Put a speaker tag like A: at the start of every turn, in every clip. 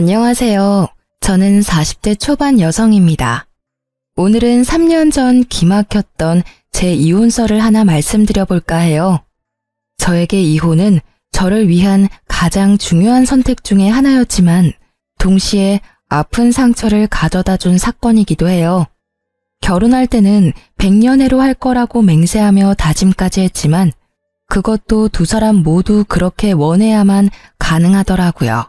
A: 안녕하세요. 저는 40대 초반 여성입니다. 오늘은 3년 전 기막혔던 제 이혼설을 하나 말씀드려 볼까 해요. 저에게 이혼은 저를 위한 가장 중요한 선택 중에 하나였지만 동시에 아픈 상처를 가져다 준 사건이기도 해요. 결혼할 때는 100년해로 할 거라고 맹세하며 다짐까지 했지만 그것도 두 사람 모두 그렇게 원해야만 가능하더라고요.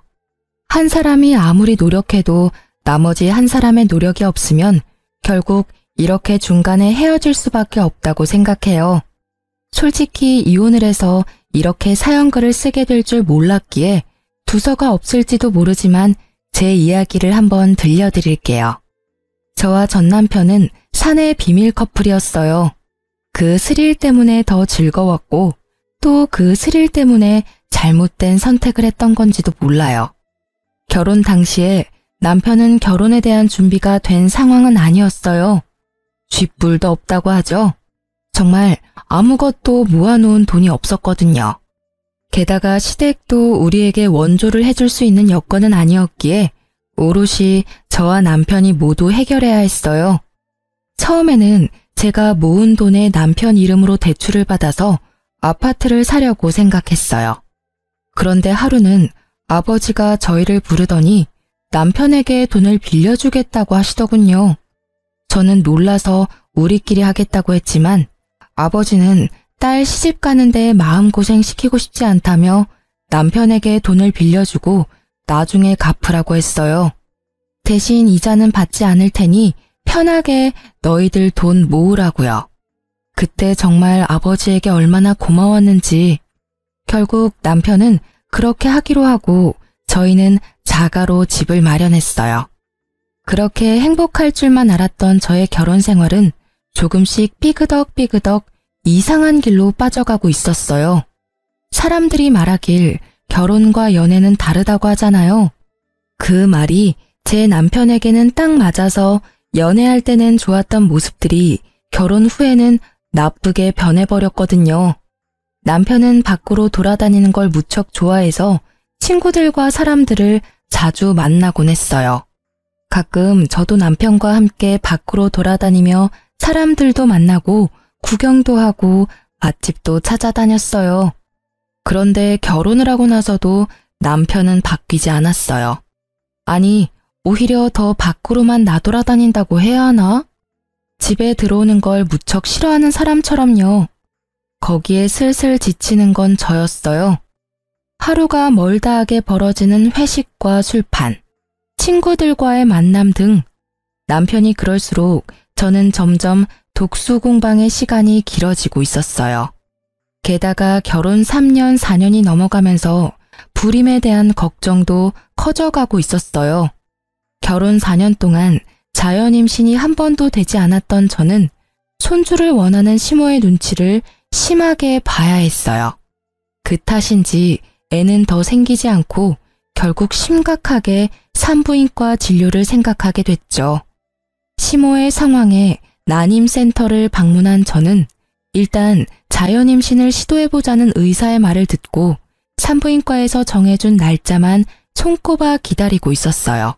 A: 한 사람이 아무리 노력해도 나머지 한 사람의 노력이 없으면 결국 이렇게 중간에 헤어질 수밖에 없다고 생각해요. 솔직히 이혼을 해서 이렇게 사연글을 쓰게 될 줄 몰랐기에 두서가 없을지도 모르지만 제 이야기를 한번 들려드릴게요. 저와 전 남편은 사내 비밀 커플이었어요. 그 스릴 때문에 더 즐거웠고 또 그 스릴 때문에 잘못된 선택을 했던 건지도 몰라요. 결혼 당시에 남편은 결혼에 대한 준비가 된 상황은 아니었어요. 쥐뿔도 없다고 하죠. 정말 아무것도 모아놓은 돈이 없었거든요. 게다가 시댁도 우리에게 원조를 해줄 수 있는 여건은 아니었기에 오롯이 저와 남편이 모두 해결해야 했어요. 처음에는 제가 모은 돈에 남편 이름으로 대출을 받아서 아파트를 사려고 생각했어요. 그런데 하루는 아버지가 저희를 부르더니 남편에게 돈을 빌려주겠다고 하시더군요. 저는 놀라서 우리끼리 하겠다고 했지만 아버지는 딸 시집 가는데 마음고생 시키고 싶지 않다며 남편에게 돈을 빌려주고 나중에 갚으라고 했어요. 대신 이자는 받지 않을 테니 편하게 너희들 돈 모으라고요. 그때 정말 아버지에게 얼마나 고마웠는지. 결국 남편은 그렇게 하기로 하고 저희는 자가로 집을 마련했어요. 그렇게 행복할 줄만 알았던 저의 결혼 생활은 조금씩 삐그덕 이상한 길로 빠져가고 있었어요. 사람들이 말하길 결혼과 연애는 다르다고 하잖아요. 그 말이 제 남편에게는 딱 맞아서 연애할 때는 좋았던 모습들이 결혼 후에는 나쁘게 변해버렸거든요. 남편은 밖으로 돌아다니는 걸 무척 좋아해서 친구들과 사람들을 자주 만나곤 했어요. 가끔 저도 남편과 함께 밖으로 돌아다니며 사람들도 만나고 구경도 하고 맛집도 찾아다녔어요. 그런데 결혼을 하고 나서도 남편은 바뀌지 않았어요. 아니, 오히려 더 밖으로만 나돌아다닌다고 해야 하나? 집에 들어오는 걸 무척 싫어하는 사람처럼요. 거기에 슬슬 지치는 건 저였어요. 하루가 멀다하게 벌어지는 회식과 술판, 친구들과의 만남 등 남편이 그럴수록 저는 점점 독수 공방의 시간이 길어지고 있었어요. 게다가 결혼 3년, 4년이 넘어가면서 불임에 대한 걱정도 커져가고 있었어요. 결혼 4년 동안 자연임신이 한 번도 되지 않았던 저는 손주를 원하는 시모의 눈치를 심하게 봐야 했어요. 그 탓인지 애는 더 생기지 않고 결국 심각하게 산부인과 진료를 생각하게 됐죠. 시모의 상황에 난임센터를 방문한 저는 일단 자연임신을 시도해보자는 의사의 말을 듣고 산부인과에서 정해준 날짜만 손꼽아 기다리고 있었어요.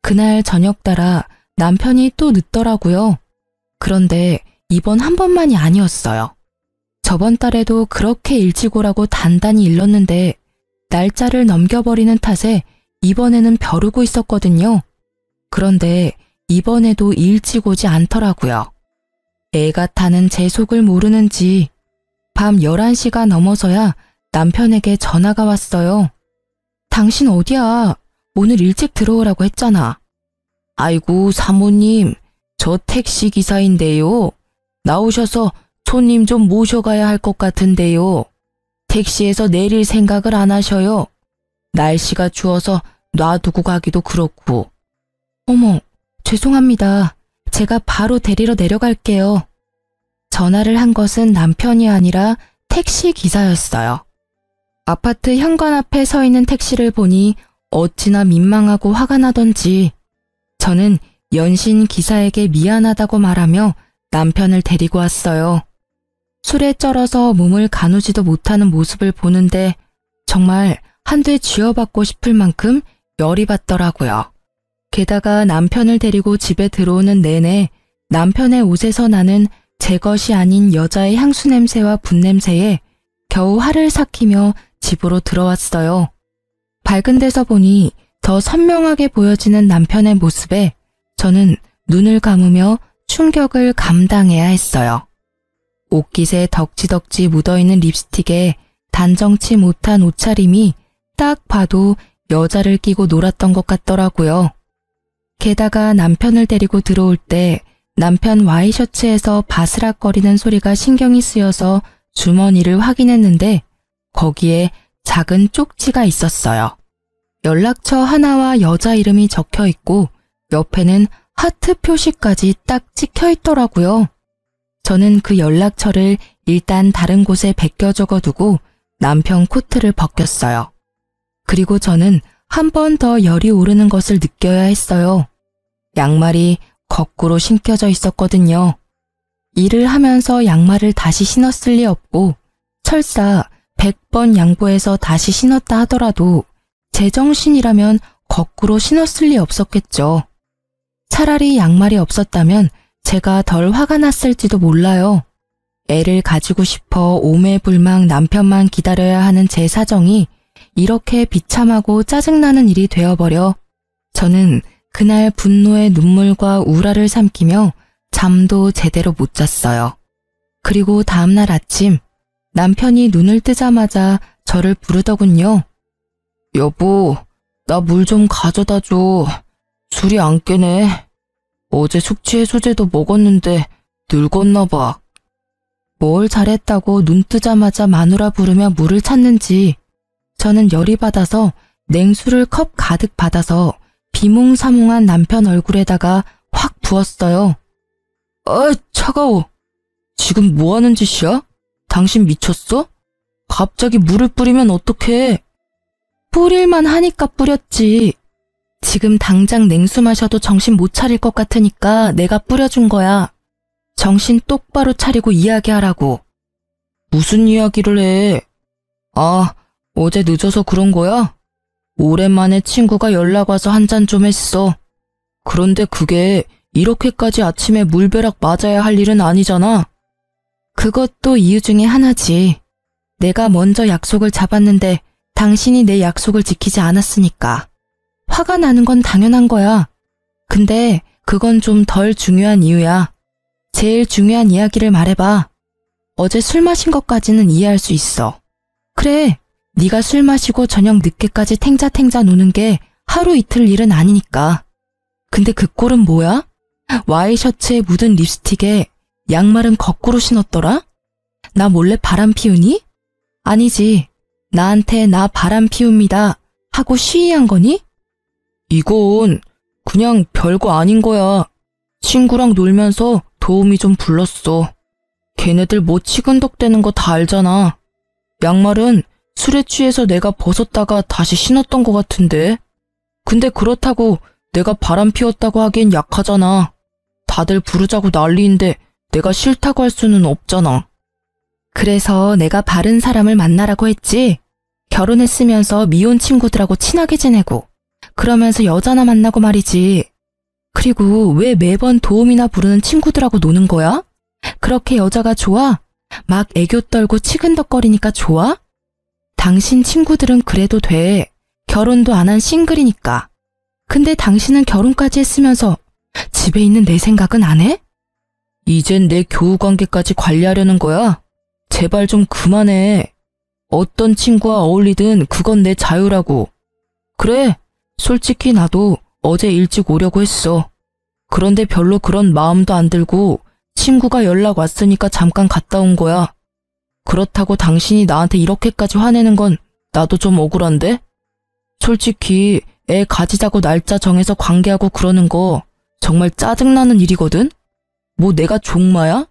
A: 그날 저녁 따라 남편이 또 늦더라고요. 그런데 이번 한 번만이 아니었어요. 저번 달에도 그렇게 일찍 오라고 단단히 일렀는데 날짜를 넘겨버리는 탓에 이번에는 벼르고 있었거든요. 그런데 이번에도 일찍 오지 않더라고요. 애가 타는 제 속을 모르는지 밤 11시가 넘어서야 남편에게 전화가 왔어요. 당신 어디야? 오늘 일찍 들어오라고 했잖아. 아이고 사모님, 저 택시기사인데요. 나오셔서 손님 좀 모셔가야 할 것 같은데요. 택시에서 내릴 생각을 안 하셔요. 날씨가 추워서 놔두고 가기도 그렇고. 어머, 죄송합니다. 제가 바로 데리러 내려갈게요. 전화를 한 것은 남편이 아니라 택시기사였어요. 아파트 현관 앞에 서 있는 택시를 보니 어찌나 민망하고 화가 나던지 저는 연신 기사에게 미안하다고 말하며 남편을 데리고 왔어요. 술에 쩔어서 몸을 가누지도 못하는 모습을 보는데 정말 한 대 쥐어받고 싶을 만큼 열이 받더라고요. 게다가 남편을 데리고 집에 들어오는 내내 남편의 옷에서 나는 제 것이 아닌 여자의 향수 냄새와 분 냄새에 겨우 화를 삭히며 집으로 들어왔어요. 밝은 데서 보니 더 선명하게 보여지는 남편의 모습에 저는 눈을 감으며 충격을 감당해야 했어요. 옷깃에 덕지덕지 묻어있는 립스틱에 단정치 못한 옷차림이 딱 봐도 여자를 끼고 놀았던 것 같더라고요. 게다가 남편을 데리고 들어올 때 남편 와이셔츠에서 바스락거리는 소리가 신경이 쓰여서 주머니를 확인했는데 거기에 작은 쪽지가 있었어요. 연락처 하나와 여자 이름이 적혀 있고 옆에는 하트 표시까지 딱 찍혀 있더라고요. 저는 그 연락처를 일단 다른 곳에 베껴 적어두고 남편 코트를 벗겼어요. 그리고 저는 한 번 더 열이 오르는 것을 느껴야 했어요. 양말이 거꾸로 신겨져 있었거든요. 일을 하면서 양말을 다시 신었을 리 없고 설사 100번 양보해서 다시 신었다 하더라도 제정신이라면 거꾸로 신었을 리 없었겠죠. 차라리 양말이 없었다면 제가 덜 화가 났을지도 몰라요. 애를 가지고 싶어 오매불망 남편만 기다려야 하는 제 사정이 이렇게 비참하고 짜증나는 일이 되어버려 저는 그날 분노의 눈물과 우라를 삼키며 잠도 제대로 못 잤어요. 그리고 다음날 아침 남편이 눈을 뜨자마자 저를 부르더군요. 여보, 나 물 좀 가져다 줘. 술이 안 깨네. 어제 숙취 해소제도 먹었는데 늙었나 봐. 뭘 잘했다고 눈 뜨자마자 마누라 부르며 물을 찾는지 저는 열이 받아서 냉수를 컵 가득 받아서 비몽사몽한 남편 얼굴에다가 확 부었어요. 아, 차가워. 지금 뭐 하는 짓이야? 당신 미쳤어? 갑자기 물을 뿌리면 어떡해? 뿌릴만 하니까 뿌렸지. 지금 당장 냉수 마셔도 정신 못 차릴 것 같으니까 내가 뿌려준 거야. 정신 똑바로 차리고 이야기하라고. 무슨 이야기를 해? 아, 어제 늦어서 그런 거야? 오랜만에 친구가 연락 와서 한잔 좀 했어. 그런데 그게 이렇게까지 아침에 물벼락 맞아야 할 일은 아니잖아. 그것도 이유 중에 하나지. 내가 먼저 약속을 잡았는데 당신이 내 약속을 지키지 않았으니까. 화가 나는 건 당연한 거야. 근데 그건 좀 덜 중요한 이유야. 제일 중요한 이야기를 말해봐. 어제 술 마신 것까지는 이해할 수 있어. 그래, 네가 술 마시고 저녁 늦게까지 탱자탱자 노는 게 하루 이틀 일은 아니니까. 근데 그 꼴은 뭐야? 와이셔츠에 묻은 립스틱에 양말은 거꾸로 신었더라? 나 몰래 바람 피우니? 아니지. 나한테 나 바람 피웁니다 하고 시위한 거니? 이건 그냥 별거 아닌 거야. 친구랑 놀면서 도우미 좀 불렀어. 걔네들 뭐 치근덕대는 거 다 알잖아. 양말은 술에 취해서 내가 벗었다가 다시 신었던 거 같은데. 근데 그렇다고 내가 바람 피웠다고 하기엔 약하잖아. 다들 부르자고 난리인데 내가 싫다고 할 수는 없잖아. 그래서 내가 바른 사람을 만나라고 했지. 결혼했으면서 미혼 친구들하고 친하게 지내고 그러면서 여자나 만나고 말이지. 그리고 왜 매번 도움이나 부르는 친구들하고 노는 거야? 그렇게 여자가 좋아? 막 애교 떨고 치근덕거리니까 좋아? 당신 친구들은 그래도 돼. 결혼도 안 한 싱글이니까. 근데 당신은 결혼까지 했으면서 집에 있는 내 생각은 안 해? 이젠 내 교우관계까지 관리하려는 거야? 제발 좀 그만해. 어떤 친구와 어울리든 그건 내 자유라고. 그래, 솔직히 나도 어제 일찍 오려고 했어. 그런데 별로 그런 마음도 안 들고 친구가 연락 왔으니까 잠깐 갔다 온 거야. 그렇다고 당신이 나한테 이렇게까지 화내는 건 나도 좀 억울한데? 솔직히 애 가지자고 날짜 정해서 관계하고 그러는 거 정말 짜증나는 일이거든? 뭐 내가 종마야?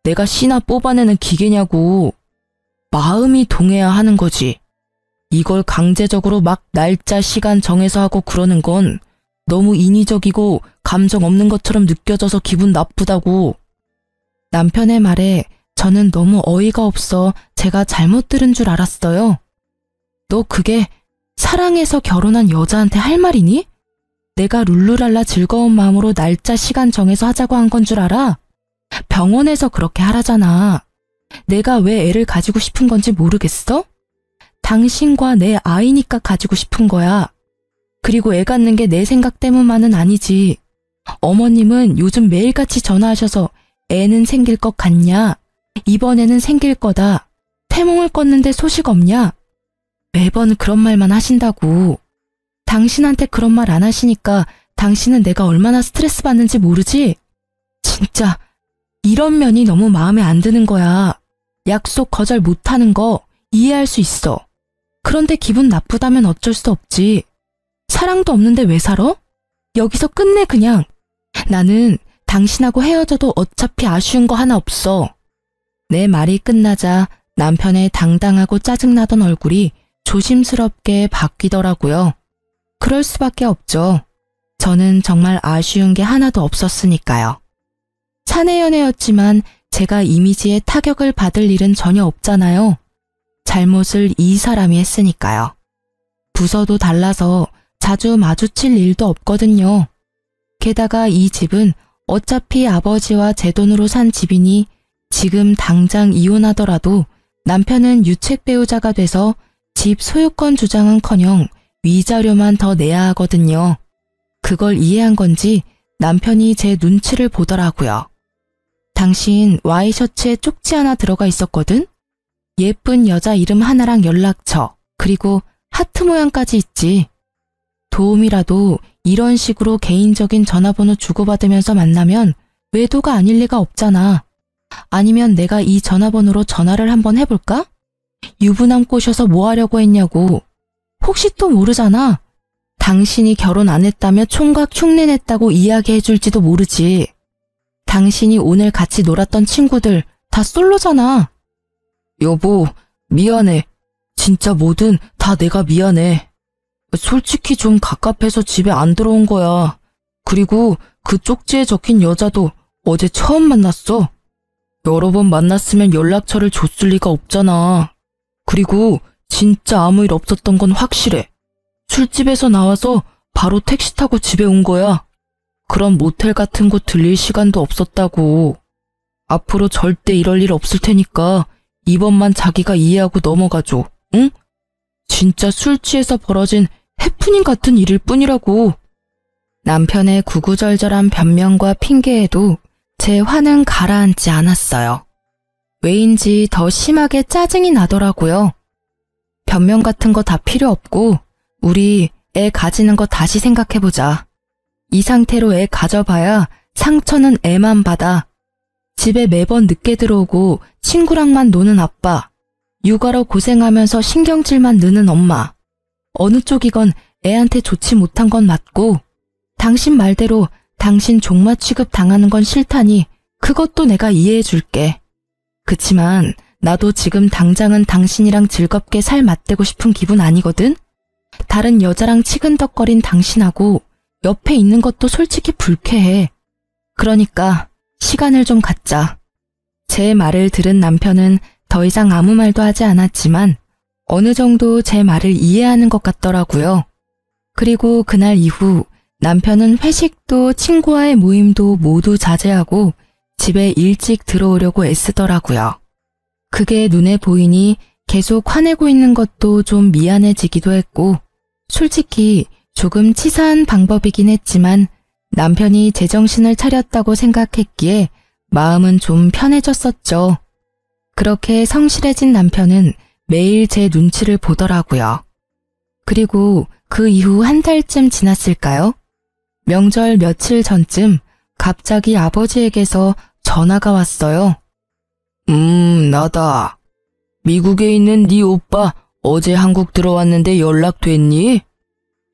A: 내가 씨나 뽑아내는 기계냐고. 마음이 동해야 하는 거지. 이걸 강제적으로 막 날짜 시간 정해서 하고 그러는 건 너무 인위적이고 감정 없는 것처럼 느껴져서 기분 나쁘다고. 남편의 말에 저는 너무 어이가 없어 제가 잘못 들은 줄 알았어요. 너 그게 사랑해서 결혼한 여자한테 할 말이니? 내가 룰루랄라 즐거운 마음으로 날짜 시간 정해서 하자고 한 건 줄 알아? 병원에서 그렇게 하라잖아. 내가 왜 애를 가지고 싶은 건지 모르겠어? 당신과 내 아이니까 가지고 싶은 거야. 그리고 애 갖는 게 내 생각 때문만은 아니지. 어머님은 요즘 매일같이 전화하셔서 애는 생길 것 같냐? 이번에는 생길 거다. 태몽을 껐는데 소식 없냐? 매번 그런 말만 하신다고. 당신한테 그런 말 안 하시니까 당신은 내가 얼마나 스트레스 받는지 모르지? 진짜 이런 면이 너무 마음에 안 드는 거야. 약속 거절 못하는 거 이해할 수 있어. 그런데 기분 나쁘다면 어쩔 수 없지. 사랑도 없는데 왜 살아? 여기서 끝내 그냥. 나는 당신하고 헤어져도 어차피 아쉬운 거 하나 없어. 내 말이 끝나자 남편의 당당하고 짜증나던 얼굴이 조심스럽게 바뀌더라고요. 그럴 수밖에 없죠. 저는 정말 아쉬운 게 하나도 없었으니까요. 사내 연애였지만 제가 이미지에 타격을 받을 일은 전혀 없잖아요. 잘못을 이 사람이 했으니까요. 부서도 달라서 자주 마주칠 일도 없거든요. 게다가 이 집은 어차피 아버지와 제 돈으로 산 집이니 지금 당장 이혼하더라도 남편은 유책 배우자가 돼서 집 소유권 주장은커녕 위자료만 더 내야 하거든요. 그걸 이해한 건지 남편이 제 눈치를 보더라고요. 당신 와이셔츠에 쪽지 하나 들어가 있었거든? 예쁜 여자 이름 하나랑 연락처, 그리고 하트 모양까지 있지. 도움이라도 이런 식으로 개인적인 전화번호 주고받으면서 만나면 외도가 아닐 리가 없잖아. 아니면 내가 이 전화번호로 전화를 한번 해볼까? 유부남 꼬셔서 뭐 하려고 했냐고. 혹시 또 모르잖아. 당신이 결혼 안 했다며 총각 흉내 냈다고 이야기해 줄지도 모르지. 당신이 오늘 같이 놀았던 친구들 다 솔로잖아. 여보, 미안해. 진짜 뭐든 다 내가 미안해. 솔직히 좀 갑갑해서 집에 안 들어온 거야. 그리고 그 쪽지에 적힌 여자도 어제 처음 만났어. 여러 번 만났으면 연락처를 줬을 리가 없잖아. 그리고 진짜 아무 일 없었던 건 확실해. 술집에서 나와서 바로 택시 타고 집에 온 거야. 그런 모텔 같은 곳 들릴 시간도 없었다고. 앞으로 절대 이럴 일 없을 테니까 이번만 자기가 이해하고 넘어가줘. 응? 진짜 술 취해서 벌어진 해프닝 같은 일일 뿐이라고. 남편의 구구절절한 변명과 핑계에도 제 화는 가라앉지 않았어요. 왜인지 더 심하게 짜증이 나더라고요. 변명 같은 거 다 필요 없고 우리 애 가지는 거 다시 생각해보자. 이 상태로 애 가져봐야 상처는 애만 받아. 집에 매번 늦게 들어오고 친구랑만 노는 아빠, 육아로 고생하면서 신경질만 느는 엄마. 어느 쪽이건 애한테 좋지 못한 건 맞고 당신 말대로 당신 종마 취급 당하는 건 싫다니 그것도 내가 이해해 줄게. 그치만 나도 지금 당장은 당신이랑 즐겁게 살 맞대고 싶은 기분 아니거든? 다른 여자랑 치근덕거린 당신하고 옆에 있는 것도 솔직히 불쾌해. 그러니까 시간을 좀 갖자. 제 말을 들은 남편은 더 이상 아무 말도 하지 않았지만 어느 정도 제 말을 이해하는 것 같더라고요. 그리고 그날 이후 남편은 회식도 친구와의 모임도 모두 자제하고 집에 일찍 들어오려고 애쓰더라고요. 그게 눈에 보이니 계속 화내고 있는 것도 좀 미안해지기도 했고 솔직히 조금 치사한 방법이긴 했지만 남편이 제정신을 차렸다고 생각했기에 마음은 좀 편해졌었죠. 그렇게 성실해진 남편은 매일 제 눈치를 보더라고요. 그리고 그 이후 한 달쯤 지났을까요? 명절 며칠 전쯤 갑자기 아버지에게서 전화가 왔어요. 나다. 미국에 있는 네 오빠 어제 한국 들어왔는데 연락됐니?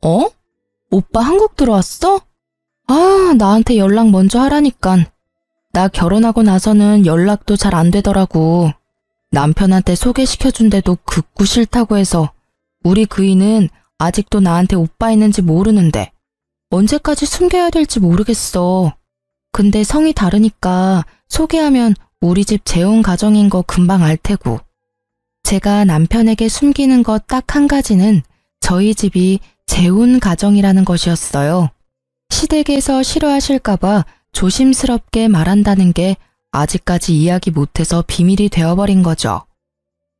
A: 어? 오빠 한국 들어왔어? 아, 나한테 연락 먼저 하라니깐. 나 결혼하고 나서는 연락도 잘 안 되더라고. 남편한테 소개시켜준데도 극구 싫다고 해서 우리 그이는 아직도 나한테 오빠 있는지 모르는데 언제까지 숨겨야 될지 모르겠어. 근데 성이 다르니까 소개하면 우리 집 재혼 가정인 거 금방 알 테고. 제가 남편에게 숨기는 것 딱 한 가지는 저희 집이 재혼 가정이라는 것이었어요. 시댁에서 싫어하실까봐 조심스럽게 말한다는 게 아직까지 이야기 못해서 비밀이 되어버린 거죠.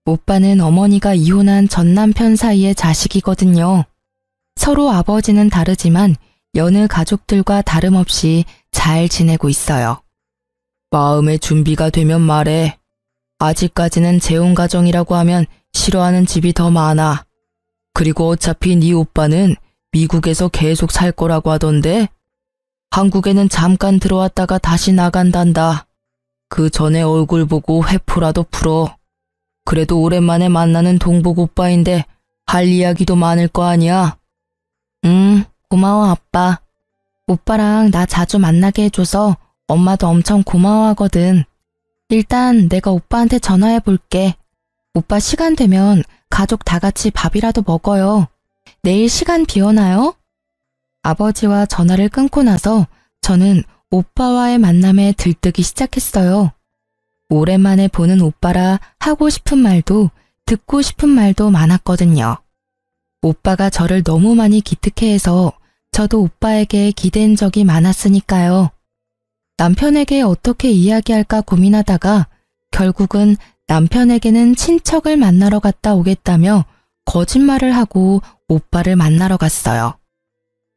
A: 오빠는 어머니가 이혼한 전 남편 사이의 자식이거든요. 서로 아버지는 다르지만 여느 가족들과 다름없이 잘 지내고 있어요. 마음의 준비가 되면 말해. 아직까지는 재혼 가정이라고 하면 싫어하는 집이 더 많아. 그리고 어차피 네 오빠는 미국에서 계속 살 거라고 하던데 한국에는 잠깐 들어왔다가 다시 나간단다. 그 전에 얼굴 보고 회포라도 풀어. 그래도 오랜만에 만나는 동복 오빠인데 할 이야기도 많을 거 아니야. 고마워 아빠. 오빠랑 나 자주 만나게 해줘서 엄마도 엄청 고마워하거든. 일단 내가 오빠한테 전화해 볼게. 오빠 시간 되면 가족 다 같이 밥이라도 먹어요. 내일 시간 비어나요? 아버지와 전화를 끊고 나서 저는 오빠와의 만남에 들뜨기 시작했어요. 오랜만에 보는 오빠라 하고 싶은 말도 듣고 싶은 말도 많았거든요. 오빠가 저를 너무 많이 기특해해서 저도 오빠에게 기댄 적이 많았으니까요. 남편에게 어떻게 이야기할까 고민하다가 결국은 남편에게는 친척을 만나러 갔다 오겠다며 거짓말을 하고 오빠를 만나러 갔어요.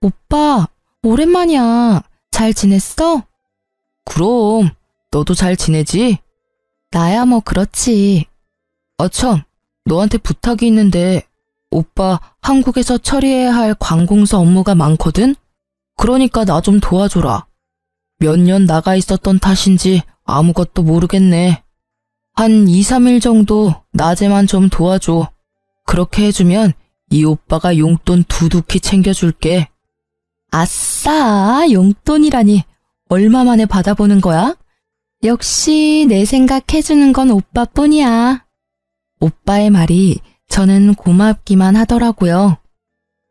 A: 오빠, 오랜만이야. 잘 지냈어? 그럼, 너도 잘 지내지? 나야 뭐 그렇지. 참, 너한테 부탁이 있는데 오빠 한국에서 처리해야 할 관공서 업무가 많거든? 그러니까 나 좀 도와줘라. 몇 년 나가 있었던 탓인지 아무것도 모르겠네. 한 2, 3일 정도 낮에만 좀 도와줘. 그렇게 해주면 이 오빠가 용돈 두둑히 챙겨줄게. 아싸, 용돈이라니. 얼마 만에 받아보는 거야? 역시 내 생각해주는 건 오빠뿐이야. 오빠의 말이 저는 고맙기만 하더라고요.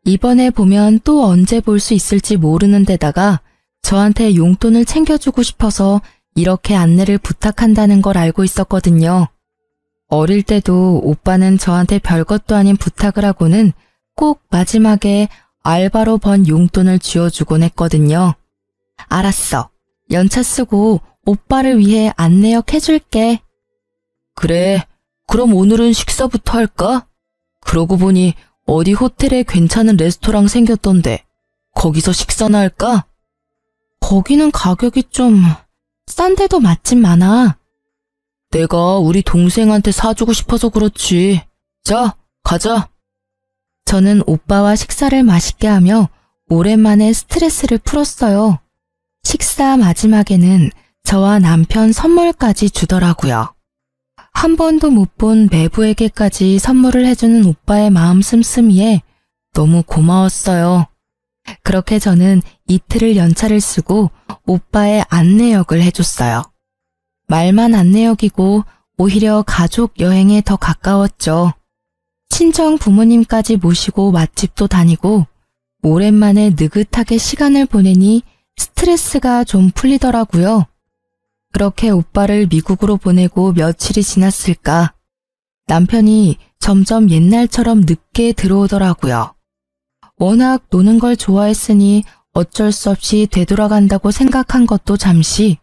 A: 이번에 보면 또 언제 볼 수 있을지 모르는 데다가 저한테 용돈을 챙겨주고 싶어서 이렇게 안내를 부탁한다는 걸 알고 있었거든요. 어릴 때도 오빠는 저한테 별것도 아닌 부탁을 하고는 꼭 마지막에 알바로 번 용돈을 쥐어주곤 했거든요. 알았어. 연차 쓰고 오빠를 위해 안내역 해줄게. 그래, 그럼 오늘은 식사부터 할까? 그러고 보니 어디 호텔에 괜찮은 레스토랑 생겼던데 거기서 식사나 할까? 거기는 가격이 좀 싼데도 맛집 많아. 내가 우리 동생한테 사주고 싶어서 그렇지. 자, 가자. 저는 오빠와 식사를 맛있게 하며 오랜만에 스트레스를 풀었어요. 식사 마지막에는 저와 남편 선물까지 주더라고요. 한 번도 못 본 매부에게까지 선물을 해주는 오빠의 마음 씀씀이에 너무 고마웠어요. 그렇게 저는 이틀을 연차를 쓰고 오빠의 안내역을 해줬어요. 말만 안내역이고 오히려 가족 여행에 더 가까웠죠. 친정 부모님까지 모시고 맛집도 다니고 오랜만에 느긋하게 시간을 보내니 스트레스가 좀 풀리더라고요. 그렇게 오빠를 미국으로 보내고 며칠이 지났을까 남편이 점점 옛날처럼 늦게 들어오더라고요. 워낙 노는 걸 좋아했으니 어쩔 수 없이 되돌아간다고 생각한 것도 잠시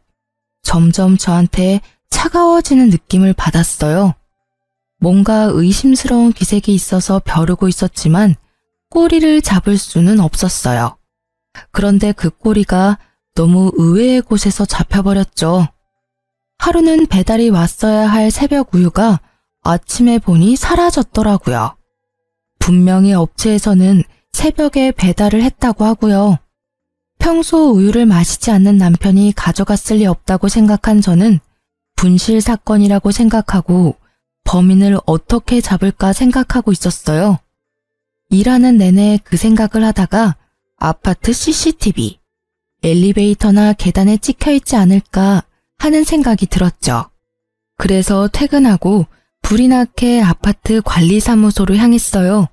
A: 점점 저한테 차가워지는 느낌을 받았어요. 뭔가 의심스러운 기색이 있어서 벼르고 있었지만 꼬리를 잡을 수는 없었어요. 그런데 그 꼬리가 너무 의외의 곳에서 잡혀버렸죠. 하루는 배달이 왔어야 할 새벽 우유가 아침에 보니 사라졌더라고요. 분명히 업체에서는 새벽에 배달을 했다고 하고요. 평소 우유를 마시지 않는 남편이 가져갔을 리 없다고 생각한 저는 분실 사건이라고 생각하고 범인을 어떻게 잡을까 생각하고 있었어요. 일하는 내내 그 생각을 하다가 아파트 CCTV, 엘리베이터나 계단에 찍혀있지 않을까 하는 생각이 들었죠. 그래서 퇴근하고 불이 나게 아파트 관리사무소로 향했어요.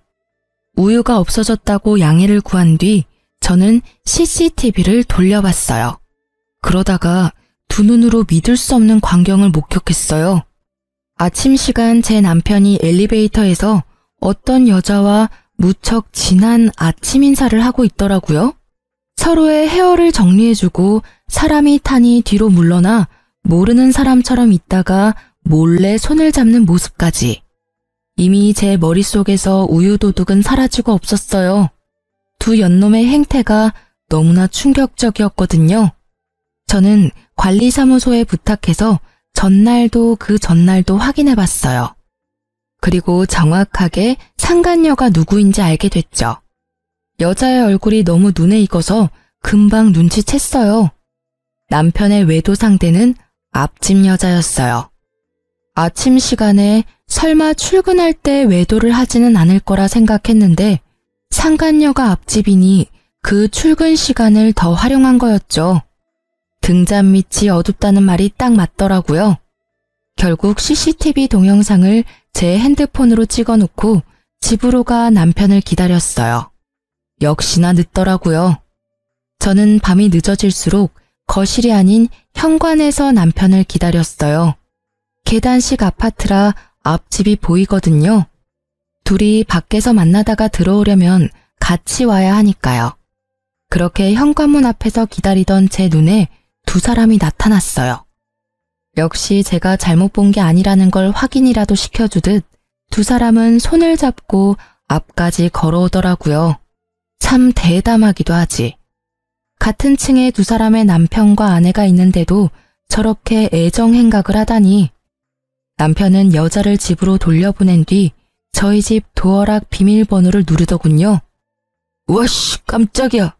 A: 우유가 없어졌다고 양해를 구한 뒤 저는 CCTV를 돌려봤어요. 그러다가 두 눈으로 믿을 수 없는 광경을 목격했어요. 아침 시간 제 남편이 엘리베이터에서 어떤 여자와 무척 진한 아침 인사를 하고 있더라고요. 서로의 헤어를 정리해주고 사람이 타니 뒤로 물러나 모르는 사람처럼 있다가 몰래 손을 잡는 모습까지. 이미 제 머릿속에서 우유도둑은 사라지고 없었어요. 두 연놈의 행태가 너무나 충격적이었거든요. 저는 관리사무소에 부탁해서 전날도 그 전날도 확인해봤어요. 그리고 정확하게 상간녀가 누구인지 알게 됐죠. 여자의 얼굴이 너무 눈에 익어서 금방 눈치챘어요. 남편의 외도 상대는 앞집 여자였어요. 아침 시간에 설마 출근할 때 외도를 하지는 않을 거라 생각했는데 상간녀가 앞집이니 그 출근 시간을 더 활용한 거였죠. 등잔 밑이 어둡다는 말이 딱 맞더라고요. 결국 CCTV 동영상을 제 핸드폰으로 찍어놓고 집으로 가 남편을 기다렸어요. 역시나 늦더라고요. 저는 밤이 늦어질수록 거실이 아닌 현관에서 남편을 기다렸어요. 계단식 아파트라 앞집이 보이거든요. 둘이 밖에서 만나다가 들어오려면 같이 와야 하니까요. 그렇게 현관문 앞에서 기다리던 제 눈에 두 사람이 나타났어요. 역시 제가 잘못 본 게 아니라는 걸 확인이라도 시켜주듯 두 사람은 손을 잡고 앞까지 걸어오더라고요. 참 대담하기도 하지. 같은 층에 두 사람의 남편과 아내가 있는데도 저렇게 애정 행각을 하다니. 남편은 여자를 집으로 돌려보낸 뒤 저희 집 도어락 비밀번호를 누르더군요. 우와씨, 깜짝이야.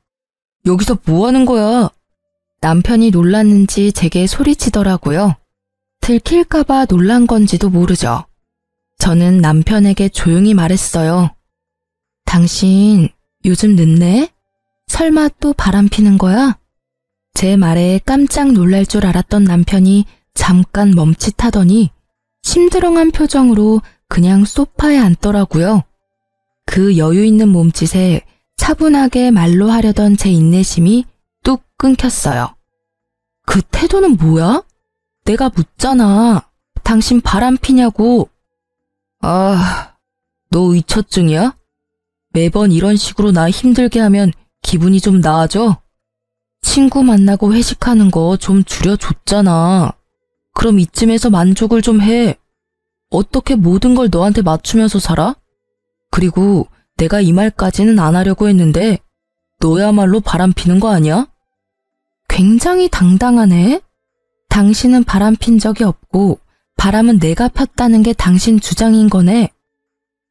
A: 여기서 뭐 하는 거야? 남편이 놀랐는지 제게 소리치더라고요. 들킬까봐 놀란 건지도 모르죠. 저는 남편에게 조용히 말했어요. 당신 요즘 늦네? 설마 또 바람 피는 거야? 제 말에 깜짝 놀랄 줄 알았던 남편이 잠깐 멈칫하더니 심드렁한 표정으로 그냥 소파에 앉더라고요. 그 여유 있는 몸짓에 차분하게 말로 하려던 제 인내심이 뚝 끊겼어요. 그 태도는 뭐야? 내가 묻잖아. 당신 바람 피냐고. 아, 너 의처증이야? 매번 이런 식으로 나 힘들게 하면 기분이 좀 나아져? 친구 만나고 회식하는 거 좀 줄여줬잖아. 그럼 이쯤에서 만족을 좀 해. 어떻게 모든 걸 너한테 맞추면서 살아? 그리고 내가 이 말까지는 안 하려고 했는데 너야말로 바람 피는 거 아니야? 굉장히 당당하네. 당신은 바람 핀 적이 없고 바람은 내가 폈다는 게 당신 주장인 거네.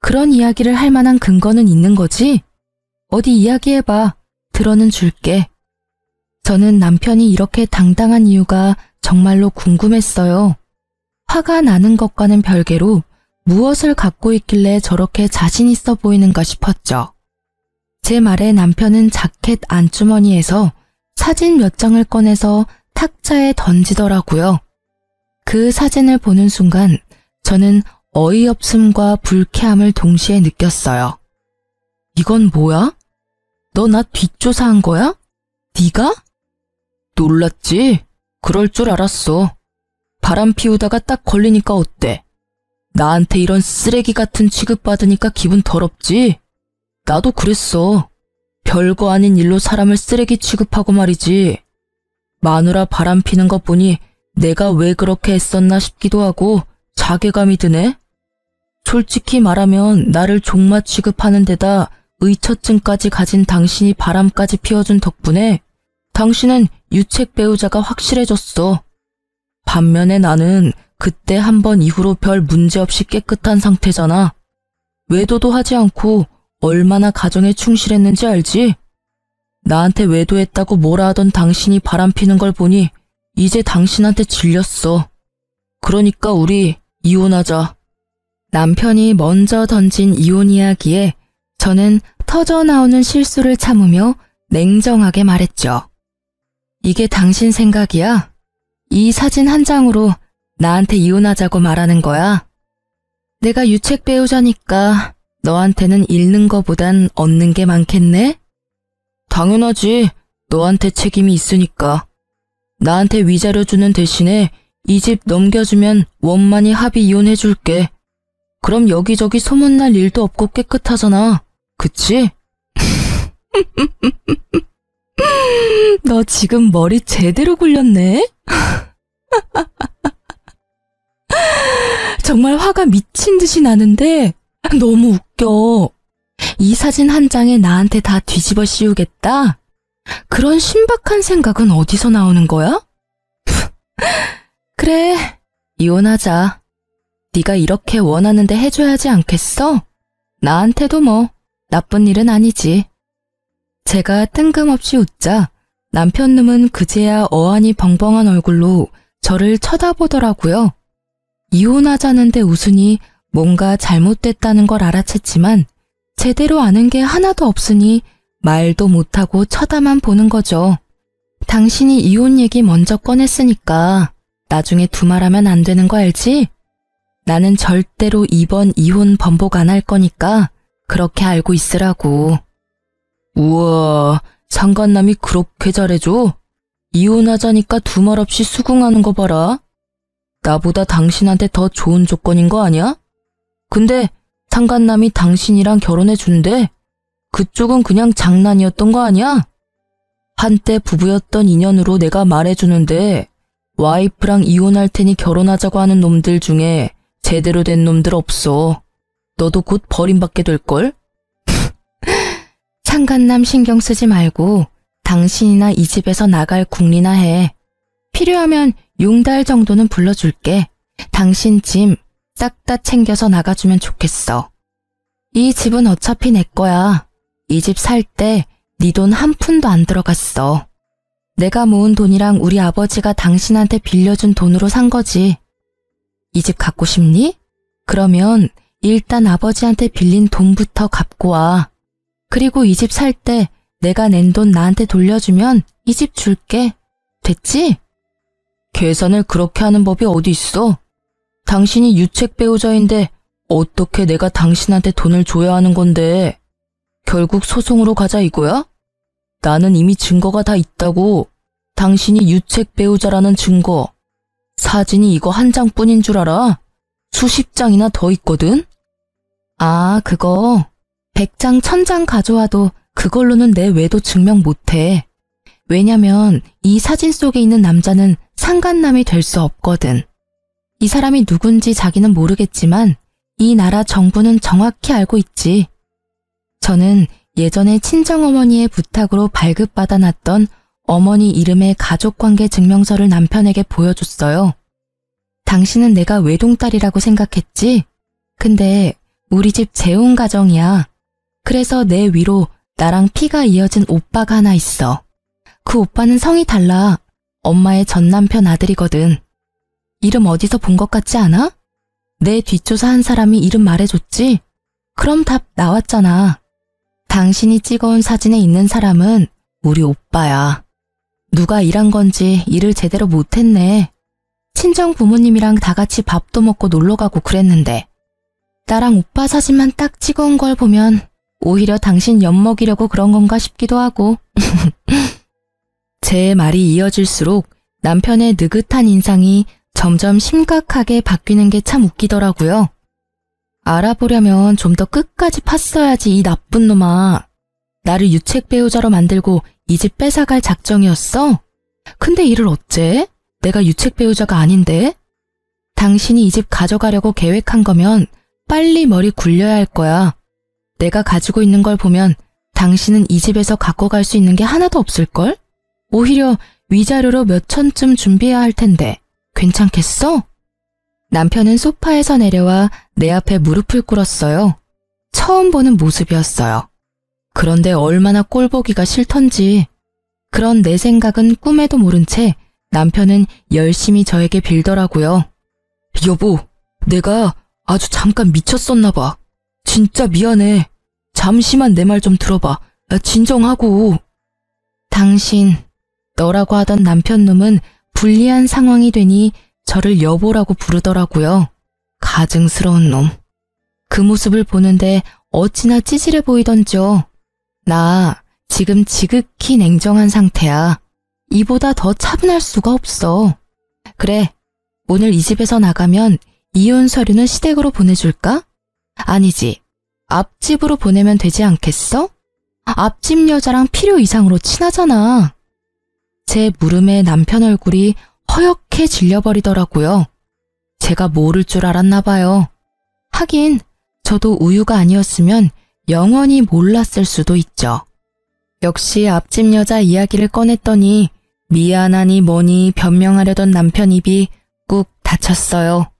A: 그런 이야기를 할 만한 근거는 있는 거지? 어디 이야기해봐. 들어는 줄게. 저는 남편이 이렇게 당당한 이유가 정말로 궁금했어요. 화가 나는 것과는 별개로 무엇을 갖고 있길래 저렇게 자신 있어 보이는가 싶었죠. 제 말에 남편은 자켓 안주머니에서 사진 몇 장을 꺼내서 탁자에 던지더라고요. 그 사진을 보는 순간 저는 어이없음과 불쾌함을 동시에 느꼈어요. 이건 뭐야? 너 나 뒷조사한 거야? 네가? 놀랐지? 그럴 줄 알았어. 바람 피우다가 딱 걸리니까 어때? 나한테 이런 쓰레기 같은 취급받으니까 기분 더럽지? 나도 그랬어. 별거 아닌 일로 사람을 쓰레기 취급하고 말이지. 마누라 바람 피는 거 보니 내가 왜 그렇게 했었나 싶기도 하고 자괴감이 드네. 솔직히 말하면 나를 종마 취급하는 데다 의처증까지 가진 당신이 바람까지 피워준 덕분에 당신은 유책 배우자가 확실해졌어. 반면에 나는 그때 한 번 이후로 별 문제없이 깨끗한 상태잖아. 외도도 하지 않고 얼마나 가정에 충실했는지 알지? 나한테 외도했다고 뭐라 하던 당신이 바람피는 걸 보니 이제 당신한테 질렸어. 그러니까 우리 이혼하자. 남편이 먼저 던진 이혼 이야기에 저는 터져나오는 실수를 참으며 냉정하게 말했죠. 이게 당신 생각이야? 이 사진 한 장으로 나한테 이혼하자고 말하는 거야? 내가 유책 배우자니까 너한테는 잃는 거보단 얻는 게 많겠네? 당연하지. 너한테 책임이 있으니까. 나한테 위자료 주는 대신에 이 집 넘겨주면 원만히 합의 이혼해줄게. 그럼 여기저기 소문날 일도 없고 깨끗하잖아. 그치? 너 지금 머리 제대로 굴렸네? 정말 화가 미친 듯이 나는데 너무 웃겨. 이 사진 한 장에 나한테 다 뒤집어 씌우겠다? 그런 신박한 생각은 어디서 나오는 거야? 그래, 이혼하자. 네가 이렇게 원하는데 해줘야지 않겠어? 나한테도 뭐 나쁜 일은 아니지. 제가 뜬금없이 웃자 남편놈은 그제야 어안이 벙벙한 얼굴로 저를 쳐다보더라고요. 이혼하자는데 웃으니 뭔가 잘못됐다는 걸 알아챘지만 제대로 아는 게 하나도 없으니 말도 못하고 쳐다만 보는 거죠. 당신이 이혼 얘기 먼저 꺼냈으니까 나중에 두말하면 안 되는 거 알지? 나는 절대로 이번 이혼 번복 안 할 거니까 그렇게 알고 있으라고. 우와, 상간남이 그렇게 잘해줘? 이혼하자니까 두말 없이 수긍하는 거 봐라. 나보다 당신한테 더 좋은 조건인 거 아니야? 근데 상간남이 당신이랑 결혼해 준대. 그쪽은 그냥 장난이었던 거 아니야? 한때 부부였던 인연으로 내가 말해주는데 와이프랑 이혼할 테니 결혼하자고 하는 놈들 중에 제대로 된 놈들 없어. 너도 곧 버림받게 될걸? 상간남 신경 쓰지 말고 당신이나 이 집에서 나갈 궁리나 해. 필요하면 용달 정도는 불러줄게. 당신 짐 싹 다 챙겨서 나가주면 좋겠어. 이 집은 어차피 내 거야. 이 집 살 때 네 돈 한 푼도 안 들어갔어. 내가 모은 돈이랑 우리 아버지가 당신한테 빌려준 돈으로 산 거지. 이 집 갖고 싶니? 그러면 일단 아버지한테 빌린 돈부터 갚고 와. 그리고 이 집 살 때 내가 낸 돈 나한테 돌려주면 이 집 줄게. 됐지? 계산을 그렇게 하는 법이 어디 있어? 당신이 유책 배우자인데 어떻게 내가 당신한테 돈을 줘야 하는 건데? 결국 소송으로 가자 이거야? 나는 이미 증거가 다 있다고. 당신이 유책 배우자라는 증거. 사진이 이거 한 장뿐인 줄 알아? 수십 장이나 더 있거든? 아, 그거 100장 1000장 가져와도 그걸로는 내 외도 증명 못해. 왜냐면 이 사진 속에 있는 남자는 상간남이 될 수 없거든. 이 사람이 누군지 자기는 모르겠지만 이 나라 정부는 정확히 알고 있지. 저는 예전에 친정어머니의 부탁으로 발급받아 놨던 어머니 이름의 가족관계 증명서를 남편에게 보여줬어요. 당신은 내가 외동딸이라고 생각했지? 근데 우리 집 재혼 가정이야. 그래서 내 위로 나랑 피가 이어진 오빠가 하나 있어. 그 오빠는 성이 달라. 엄마의 전남편 아들이거든. 이름 어디서 본 것 같지 않아? 내 뒷조사한 사람이 이름 말해줬지? 그럼 답 나왔잖아. 당신이 찍어온 사진에 있는 사람은 우리 오빠야. 누가 일한 건지 일을 제대로 못했네. 친정 부모님이랑 다 같이 밥도 먹고 놀러 가고 그랬는데 나랑 오빠 사진만 딱 찍어온 걸 보면 오히려 당신 엿먹이려고 그런 건가 싶기도 하고. 제 말이 이어질수록 남편의 느긋한 인상이 점점 심각하게 바뀌는 게 참 웃기더라고요. 알아보려면 좀 더 끝까지 팠어야지 이 나쁜 놈아. 나를 유책 배우자로 만들고 이 집 뺏어갈 작정이었어? 근데 이를 어째? 내가 유책 배우자가 아닌데? 당신이 이 집 가져가려고 계획한 거면 빨리 머리 굴려야 할 거야. 내가 가지고 있는 걸 보면 당신은 이 집에서 갖고 갈 수 있는 게 하나도 없을걸? 오히려 위자료로 몇 천쯤 준비해야 할 텐데 괜찮겠어? 남편은 소파에서 내려와 내 앞에 무릎을 꿇었어요. 처음 보는 모습이었어요. 그런데 얼마나 꼴보기가 싫던지. 그런 내 생각은 꿈에도 모른 채 남편은 열심히 저에게 빌더라고요. 여보, 내가 아주 잠깐 미쳤었나 봐. 진짜 미안해. 잠시만 내 말 좀 들어봐. 진정하고. 당신, 너라고 하던 남편놈은 불리한 상황이 되니 저를 여보라고 부르더라고요. 가증스러운 놈. 그 모습을 보는데 어찌나 찌질해 보이던지요. 나 지금 지극히 냉정한 상태야. 이보다 더 차분할 수가 없어. 그래, 오늘 이 집에서 나가면 이혼 서류는 시댁으로 보내줄까? 아니지. 앞집으로 보내면 되지 않겠어? 앞집 여자랑 필요 이상으로 친하잖아. 제 물음에 남편 얼굴이 허옇게 질려버리더라고요. 제가 모를 줄 알았나 봐요. 하긴 저도 우유가 아니었으면 영원히 몰랐을 수도 있죠. 역시 앞집 여자 이야기를 꺼냈더니 미안하니 뭐니 변명하려던 남편 입이 꾹 닫혔어요.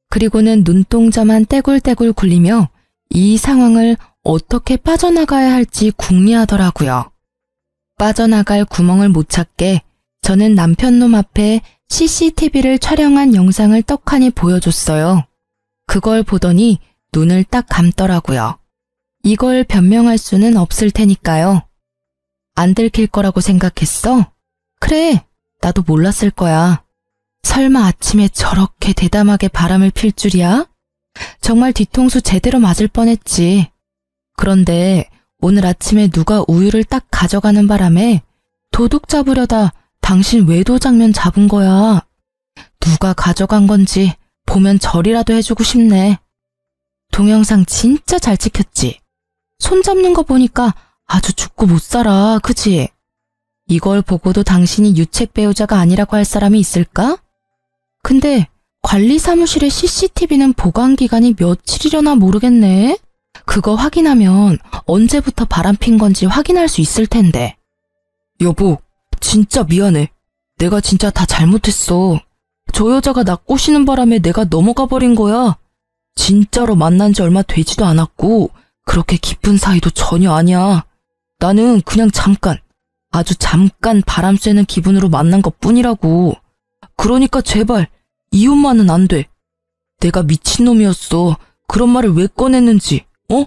A: 그리고는 눈동자만 떼굴떼굴 굴리며 이 상황을 어떻게 빠져나가야 할지 궁리하더라고요. 빠져나갈 구멍을 못 찾게 저는 남편 놈 앞에 CCTV를 촬영한 영상을 떡하니 보여줬어요. 그걸 보더니 눈을 딱 감더라고요. 이걸 변명할 수는 없을 테니까요. 안 들킬 거라고 생각했어? 그래, 나도 몰랐을 거야. 설마 아침에 저렇게 대담하게 바람을 필 줄이야? 정말 뒤통수 제대로 맞을 뻔했지. 그런데 오늘 아침에 누가 우유를 딱 가져가는 바람에 도둑 잡으려다 당신 외도 장면 잡은 거야. 누가 가져간 건지 보면 절이라도 해주고 싶네. 동영상 진짜 잘 찍혔지? 손 잡는 거 보니까 아주 죽고 못 살아, 그치? 이걸 보고도 당신이 유책 배우자가 아니라고 할 사람이 있을까? 근데 관리사무실의 CCTV는 보관기간이 며칠이려나 모르겠네. 그거 확인하면 언제부터 바람핀 건지 확인할 수 있을 텐데. 여보, 진짜 미안해. 내가 진짜 다 잘못했어. 저 여자가 나 꼬시는 바람에 내가 넘어가 버린 거야. 진짜로 만난 지 얼마 되지도 않았고 그렇게 깊은 사이도 전혀 아니야. 나는 그냥 잠깐, 아주 잠깐 바람 쐬는 기분으로 만난 것 뿐이라고. 그러니까 제발 이혼만은 안 돼. 내가 미친놈이었어. 그런 말을 왜 꺼냈는지, 어?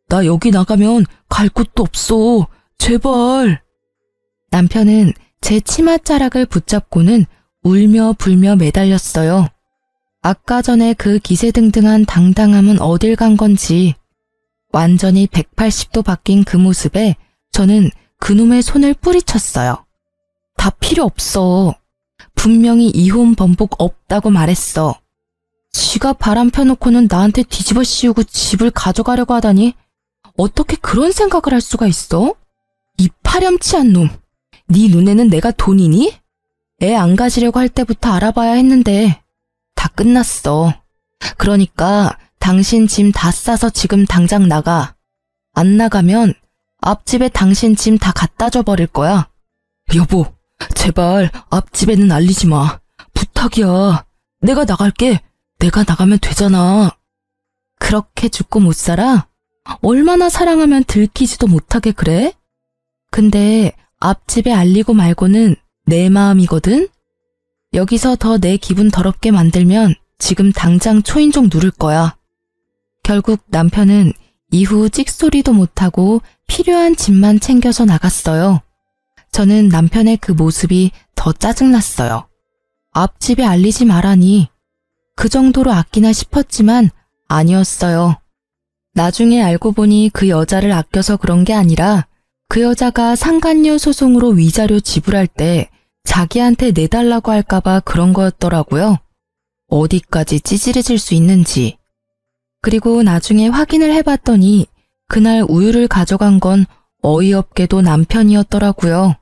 A: 나 여기 나가면 갈 곳도 없어. 제발. 남편은 제 치맛자락을 붙잡고는 울며 불며 매달렸어요. 아까 전에 그 기세등등한 당당함은 어딜 간 건지. 완전히 180도 바뀐 그 모습에 저는 그놈의 손을 뿌리쳤어요. 다 필요 없어. 분명히 이혼 번복 없다고 말했어. 지가 바람 펴놓고는 나한테 뒤집어 씌우고 집을 가져가려고 하다니 어떻게 그런 생각을 할 수가 있어? 이 파렴치한 놈. 네 눈에는 내가 돈이니? 애 안 가지려고 할 때부터 알아봐야 했는데 다 끝났어. 그러니까 당신 짐 다 싸서 지금 당장 나가. 안 나가면 앞집에 당신 짐 다 갖다 줘 버릴 거야. 여보, 제발 앞집에는 알리지 마. 부탁이야. 내가 나갈게. 내가 나가면 되잖아. 그렇게 죽고 못 살아? 얼마나 사랑하면 들키지도 못하게 그래? 근데 앞집에 알리고 말고는 내 마음이거든? 여기서 더 내 기분 더럽게 만들면 지금 당장 초인종 누를 거야. 결국 남편은 이후 찍소리도 못하고 필요한 짐만 챙겨서 나갔어요. 저는 남편의 그 모습이 더 짜증났어요. 앞집에 알리지 말라니. 그 정도로 아끼나 싶었지만 아니었어요. 나중에 알고 보니 그 여자를 아껴서 그런 게 아니라 그 여자가 상간녀 소송으로 위자료 지불할 때 자기한테 내달라고 할까봐 그런 거였더라고요. 어디까지 찌질해질 수 있는지. 그리고 나중에 확인을 해봤더니 그날 우유를 가져간 건 어이없게도 남편이었더라고요.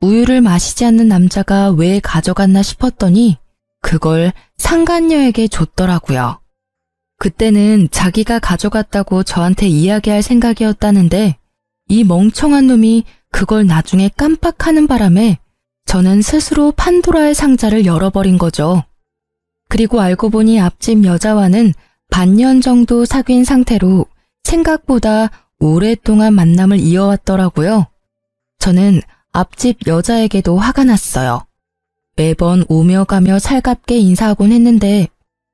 A: 우유를 마시지 않는 남자가 왜 가져갔나 싶었더니 그걸 상간녀에게 줬더라고요. 그때는 자기가 가져갔다고 저한테 이야기할 생각이었다는데 이 멍청한 놈이 그걸 나중에 깜빡하는 바람에 저는 스스로 판도라의 상자를 열어버린 거죠. 그리고 알고 보니 앞집 여자와는 반년 정도 사귄 상태로 생각보다 오랫동안 만남을 이어왔더라고요. 저는 앞집 여자에게도 화가 났어요. 매번 오며 가며 살갑게 인사하곤 했는데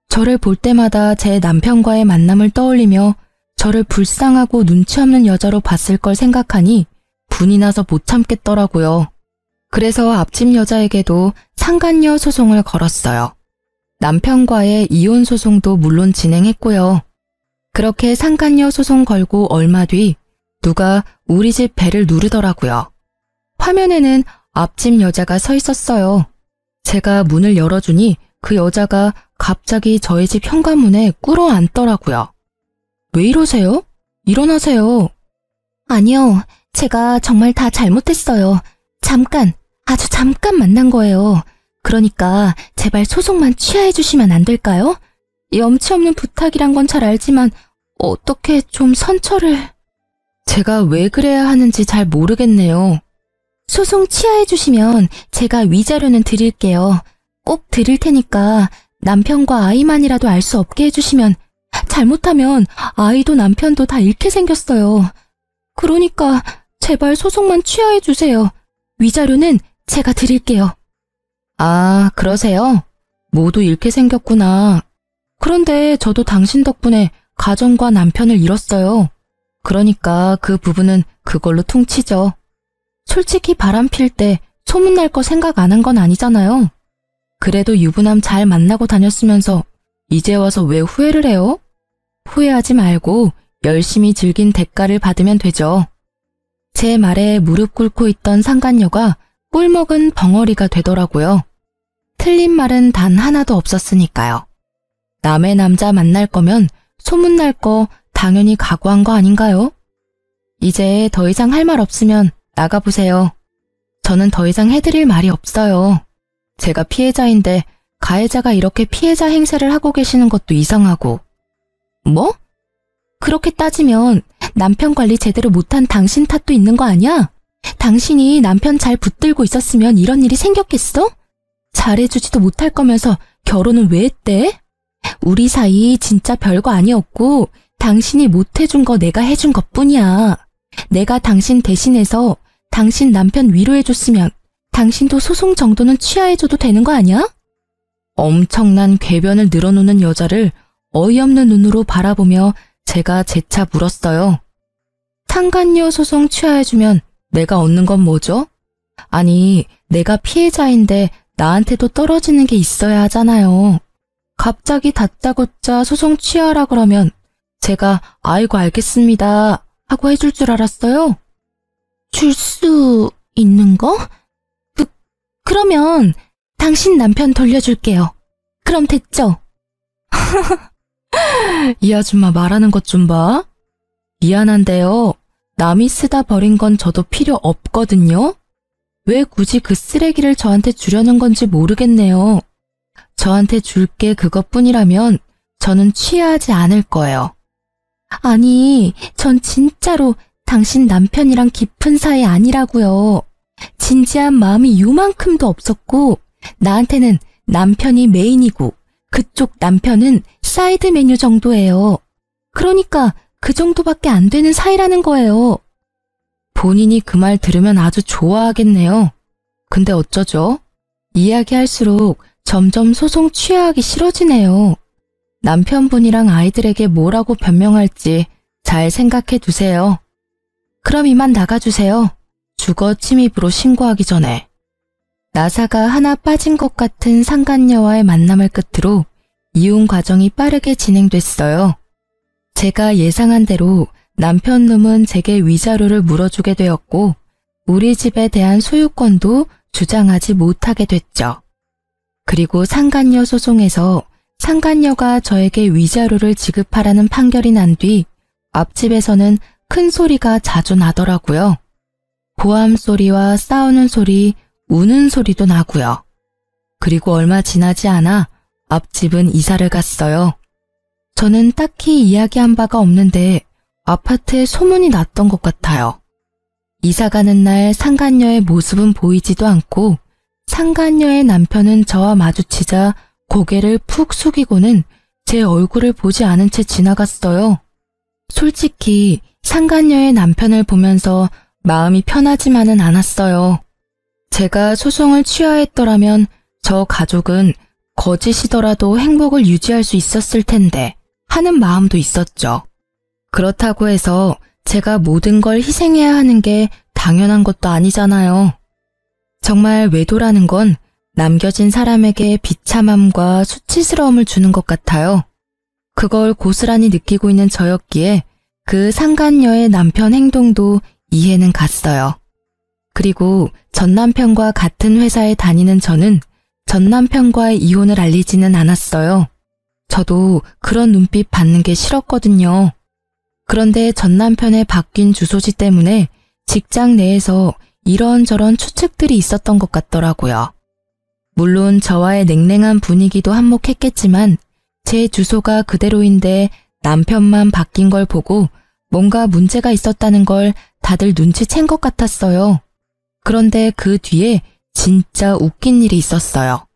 A: 저를 볼 때마다 제 남편과의 만남을 떠올리며 저를 불쌍하고 눈치 없는 여자로 봤을 걸 생각하니 분이 나서 못 참겠더라고요. 그래서 앞집 여자에게도 상간녀 소송을 걸었어요. 남편과의 이혼 소송도 물론 진행했고요. 그렇게 상간녀 소송 걸고 얼마 뒤 누가 우리 집 배를 누르더라고요. 화면에는 앞집 여자가 서 있었어요. 제가 문을 열어주니 그 여자가 갑자기 저희 집 현관문에 꿇어 앉더라고요. 왜 이러세요? 일어나세요. 아니요. 제가 정말 다 잘못했어요. 잠깐, 아주 잠깐 만난 거예요. 그러니까 제발 소송만 취하해 주시면 안 될까요? 염치 없는 부탁이란 건 잘 알지만 어떻게 좀 선처를... 제가 왜 그래야 하는지 잘 모르겠네요. 소송 취하해 주시면 제가 위자료는 드릴게요. 꼭 드릴 테니까 남편과 아이만이라도 알 수 없게 해주시면, 잘못하면 아이도 남편도 다 잃게 생겼어요. 그러니까 제발 소송만 취하해 주세요. 위자료는 제가 드릴게요. 아, 그러세요? 모두 잃게 생겼구나. 그런데 저도 당신 덕분에 가정과 남편을 잃었어요. 그러니까 그 부분은 그걸로 퉁치죠. 솔직히 바람 필 때 소문날 거 생각 안 한 건 아니잖아요. 그래도 유부남 잘 만나고 다녔으면서 이제 와서 왜 후회를 해요? 후회하지 말고 열심히 즐긴 대가를 받으면 되죠. 제 말에 무릎 꿇고 있던 상간녀가 꿀먹은 벙어리가 되더라고요. 틀린 말은 단 하나도 없었으니까요. 남의 남자 만날 거면 소문날 거 당연히 각오한 거 아닌가요? 이제 더 이상 할 말 없으면 나가보세요. 저는 더 이상 해드릴 말이 없어요. 제가 피해자인데 가해자가 이렇게 피해자 행세를 하고 계시는 것도 이상하고. 뭐? 그렇게 따지면 남편 관리 제대로 못한 당신 탓도 있는 거 아니야? 당신이 남편 잘 붙들고 있었으면 이런 일이 생겼겠어? 잘해주지도 못할 거면서 결혼은 왜 했대? 우리 사이 진짜 별거 아니었고 당신이 못해준 거 내가 해준 것뿐이야. 내가 당신 대신해서 당신 남편 위로해줬으면 당신도 소송 정도는 취하해줘도 되는 거 아니야? 엄청난 궤변을 늘어놓는 여자를 어이없는 눈으로 바라보며 제가 재차 물었어요. 상간녀 소송 취하해주면 내가 얻는 건 뭐죠? 아니, 내가 피해자인데 나한테도 떨어지는 게 있어야 하잖아요. 갑자기 다짜고짜 소송 취하라 그러면 제가 아이고 알겠습니다 하고 해줄 줄 알았어요? 줄 수 있는 거? 그러면 당신 남편 돌려줄게요. 그럼 됐죠? 이 아줌마 말하는 것 좀 봐. 미안한데요. 남이 쓰다 버린 건 저도 필요 없거든요. 왜 굳이 그 쓰레기를 저한테 주려는 건지 모르겠네요. 저한테 줄 게 그것뿐이라면 저는 취하지 않을 거예요. 아니, 전 진짜로 당신 남편이랑 깊은 사이 아니라고요. 진지한 마음이 요만큼도 없었고 나한테는 남편이 메인이고 그쪽 남편은 사이드 메뉴 정도예요. 그러니까 그 정도밖에 안 되는 사이라는 거예요. 본인이 그 말 들으면 아주 좋아하겠네요. 근데 어쩌죠? 이야기할수록 점점 소송 취하하기 싫어지네요. 남편분이랑 아이들에게 뭐라고 변명할지 잘 생각해 두세요. 그럼 이만 나가주세요. 주거 침입으로 신고하기 전에. 나사가 하나 빠진 것 같은 상간녀와의 만남을 끝으로 이혼 과정이 빠르게 진행됐어요. 제가 예상한 대로 남편 놈은 제게 위자료를 물어주게 되었고 우리 집에 대한 소유권도 주장하지 못하게 됐죠. 그리고 상간녀 소송에서 상간녀가 저에게 위자료를 지급하라는 판결이 난 뒤 앞집에서는 큰 소리가 자주 나더라고요. 고함 소리와 싸우는 소리, 우는 소리도 나고요. 그리고 얼마 지나지 않아 앞집은 이사를 갔어요. 저는 딱히 이야기한 바가 없는데 아파트에 소문이 났던 것 같아요. 이사 가는 날 상간녀의 모습은 보이지도 않고 상간녀의 남편은 저와 마주치자 고개를 푹 숙이고는 제 얼굴을 보지 않은 채 지나갔어요. 솔직히 상간녀의 남편을 보면서 마음이 편하지만은 않았어요. 제가 소송을 취하했더라면 저 가족은 거짓이더라도 행복을 유지할 수 있었을 텐데 하는 마음도 있었죠. 그렇다고 해서 제가 모든 걸 희생해야 하는 게 당연한 것도 아니잖아요. 정말 외도라는 건 남겨진 사람에게 비참함과 수치스러움을 주는 것 같아요. 그걸 고스란히 느끼고 있는 저였기에 그 상간녀의 남편 행동도 이해는 갔어요. 그리고 전 남편과 같은 회사에 다니는 저는 전 남편과의 이혼을 알리지는 않았어요. 저도 그런 눈빛 받는 게 싫었거든요. 그런데 전 남편의 바뀐 주소지 때문에 직장 내에서 이런저런 추측들이 있었던 것 같더라고요. 물론 저와의 냉랭한 분위기도 한몫했겠지만 제 주소가 그대로인데 남편만 바뀐 걸 보고 뭔가 문제가 있었다는 걸 다들 눈치챈 것 같았어요. 그런데 그 뒤에 진짜 웃긴 일이 있었어요.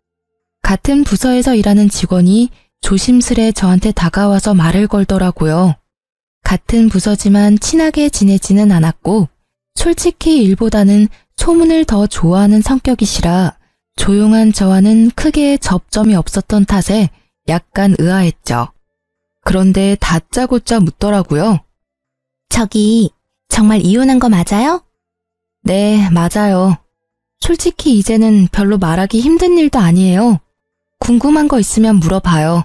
A: 같은 부서에서 일하는 직원이 조심스레 저한테 다가와서 말을 걸더라고요. 같은 부서지만 친하게 지내지는 않았고 솔직히 일보다는 소문을 더 좋아하는 성격이시라 조용한 저와는 크게 접점이 없었던 탓에 약간 의아했죠. 그런데 다짜고짜 묻더라고요.
B: 저기, 정말 이혼한 거 맞아요?
A: 네, 맞아요. 솔직히 이제는 별로 말하기 힘든 일도 아니에요. 궁금한 거 있으면 물어봐요.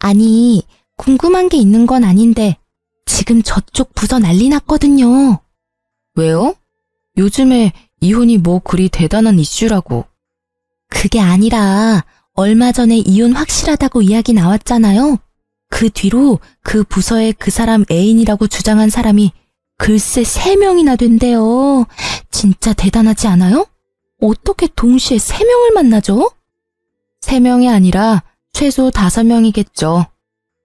B: 아니, 궁금한 게 있는 건 아닌데 지금 저쪽 부서 난리 났거든요.
A: 왜요? 요즘에 이혼이 뭐 그리 대단한 이슈라고.
B: 그게 아니라 얼마 전에 이혼 확실하다고 이야기 나왔잖아요. 그 뒤로 그 부서에 그 사람 애인이라고 주장한 사람이 글쎄 3명이나 된대요. 진짜 대단하지 않아요? 어떻게 동시에 3명을 만나죠?
A: 3명이 아니라 최소 5명이겠죠.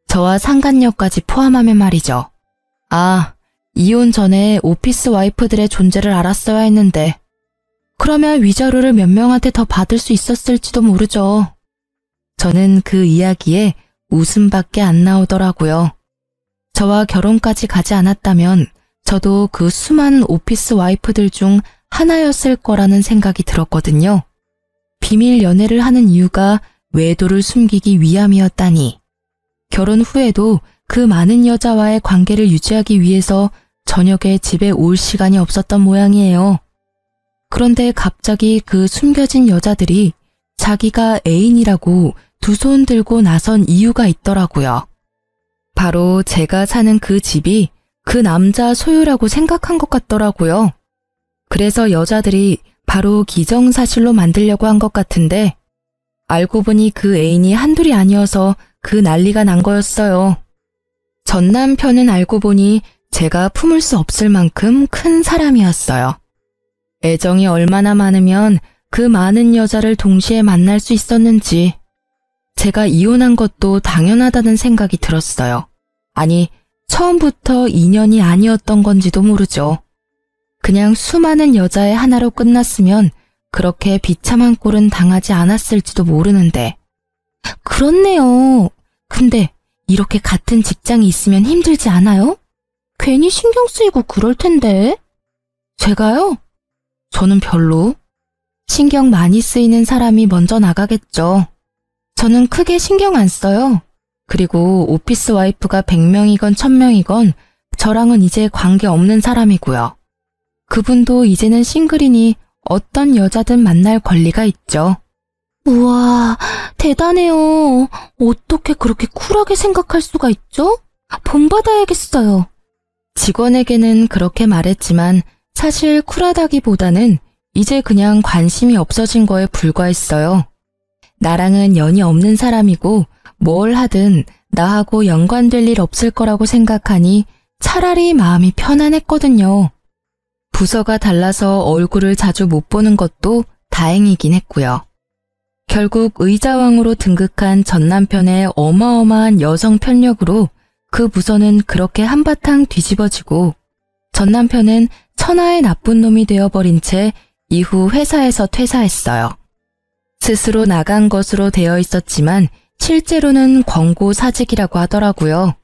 A: 저와 상간녀까지 포함하면 말이죠. 아, 이혼 전에 오피스 와이프들의 존재를 알았어야 했는데 그러면 위자료를 몇 명한테 더 받을 수 있었을지도 모르죠. 저는 그 이야기에 웃음밖에 안 나오더라고요. 저와 결혼까지 가지 않았다면 저도 그 수많은 오피스 와이프들 중 하나였을 거라는 생각이 들었거든요. 비밀 연애를 하는 이유가 외도를 숨기기 위함이었다니. 결혼 후에도 그 많은 여자와의 관계를 유지하기 위해서 저녁에 집에 올 시간이 없었던 모양이에요. 그런데 갑자기 그 숨겨진 여자들이 자기가 애인이라고 두 손 들고 나선 이유가 있더라고요. 바로 제가 사는 그 집이 그 남자 소유라고 생각한 것 같더라고요. 그래서 여자들이 바로 기정사실로 만들려고 한 것 같은데 알고 보니 그 애인이 한둘이 아니어서 그 난리가 난 거였어요. 전 남편은 알고 보니 제가 품을 수 없을 만큼 큰 사람이었어요. 애정이 얼마나 많으면 그 많은 여자를 동시에 만날 수 있었는지 제가 이혼한 것도 당연하다는 생각이 들었어요. 아니, 처음부터 인연이 아니었던 건지도 모르죠. 그냥 수많은 여자의 하나로 끝났으면 그렇게 비참한 꼴은 당하지 않았을지도 모르는데.
B: 그렇네요. 근데 이렇게 같은 직장이 있으면 힘들지 않아요? 괜히 신경 쓰이고 그럴 텐데.
A: 제가요? 저는 별로. 신경 많이 쓰이는 사람이 먼저 나가겠죠. 저는 크게 신경 안 써요. 그리고 오피스 와이프가 100명이건 1000명이건 저랑은 이제 관계없는 사람이고요. 그분도 이제는 싱글이니 어떤 여자든 만날 권리가 있죠.
B: 우와, 대단해요. 어떻게 그렇게 쿨하게 생각할 수가 있죠? 본받아야겠어요.
A: 직원에게는 그렇게 말했지만 사실 쿨하다기보다는 이제 그냥 관심이 없어진 거에 불과했어요. 나랑은 연이 없는 사람이고 뭘 하든 나하고 연관될 일 없을 거라고 생각하니 차라리 마음이 편안했거든요. 부서가 달라서 얼굴을 자주 못 보는 것도 다행이긴 했고요. 결국 의자왕으로 등극한 전 남편의 어마어마한 여성 편력으로 그 부서는 그렇게 한바탕 뒤집어지고 전 남편은 천하의 나쁜 놈이 되어버린 채 이후 회사에서 퇴사했어요. 스스로 나간 것으로 되어 있었지만 실제로는 권고 사직이라고 하더라고요.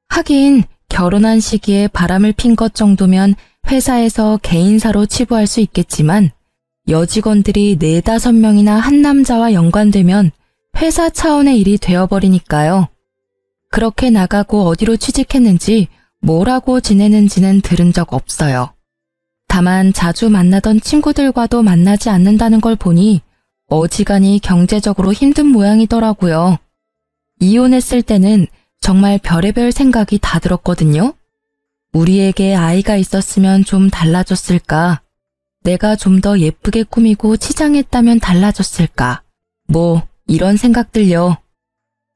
A: 하긴 결혼한 시기에 바람을 핀 것 정도면 회사에서 개인사로 치부할 수 있겠지만 여직원들이 4~5명이나 한 남자와 연관되면 회사 차원의 일이 되어버리니까요. 그렇게 나가고 어디로 취직했는지 뭐라고 지내는지는 들은 적 없어요. 다만 자주 만나던 친구들과도 만나지 않는다는 걸 보니 어지간히 경제적으로 힘든 모양이더라고요. 이혼했을 때는 정말 별의별 생각이 다 들었거든요. 우리에게 아이가 있었으면 좀 달라졌을까? 내가 좀 더 예쁘게 꾸미고 치장했다면 달라졌을까? 뭐 이런 생각들요.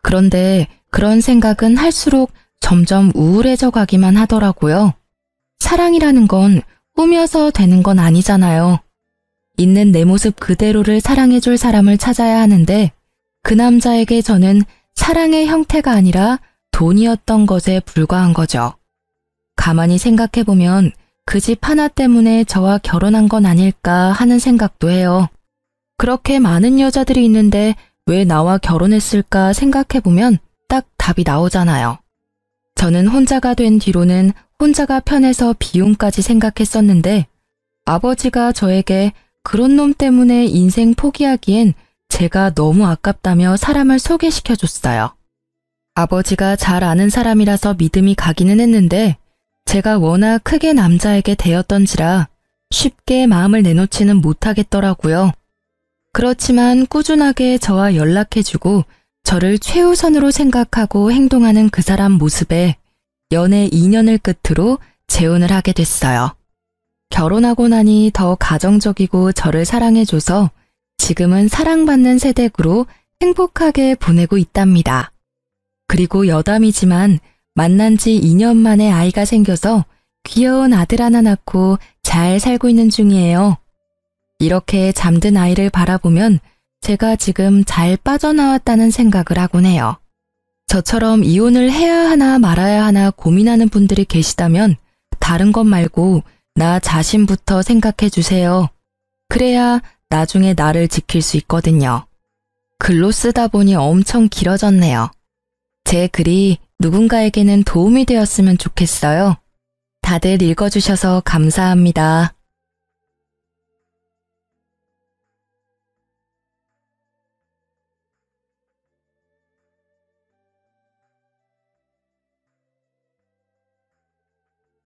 A: 그런데 그런 생각은 할수록 점점 우울해져 가기만 하더라고요. 사랑이라는 건 꾸며서 되는 건 아니잖아요. 있는 내 모습 그대로를 사랑해줄 사람을 찾아야 하는데 그 남자에게 저는 사랑의 형태가 아니라 돈이었던 것에 불과한 거죠. 가만히 생각해보면 그 집 하나 때문에 저와 결혼한 건 아닐까 하는 생각도 해요. 그렇게 많은 여자들이 있는데 왜 나와 결혼했을까 생각해보면 딱 답이 나오잖아요. 저는 혼자가 된 뒤로는 혼자가 편해서 비용까지 생각했었는데 아버지가 저에게 그런 놈 때문에 인생 포기하기엔 제가 너무 아깝다며 사람을 소개시켜줬어요. 아버지가 잘 아는 사람이라서 믿음이 가기는 했는데 제가 워낙 크게 남자에게 대었던지라 쉽게 마음을 내놓지는 못하겠더라고요. 그렇지만 꾸준하게 저와 연락해주고 저를 최우선으로 생각하고 행동하는 그 사람 모습에 연애 2년을 끝으로 재혼을 하게 됐어요. 결혼하고 나니 더 가정적이고 저를 사랑해줘서 지금은 사랑받는 세댁으로 행복하게 보내고 있답니다. 그리고 여담이지만 만난 지 2년 만에 아이가 생겨서 귀여운 아들 하나 낳고 잘 살고 있는 중이에요. 이렇게 잠든 아이를 바라보면 제가 지금 잘 빠져나왔다는 생각을 하곤 해요. 저처럼 이혼을 해야 하나 말아야 하나 고민하는 분들이 계시다면 다른 것 말고 나 자신부터 생각해 주세요. 그래야 나중에 나를 지킬 수 있거든요. 글로 쓰다 보니 엄청 길어졌네요. 제 글이 누군가에게는 도움이 되었으면 좋겠어요. 다들 읽어주셔서 감사합니다.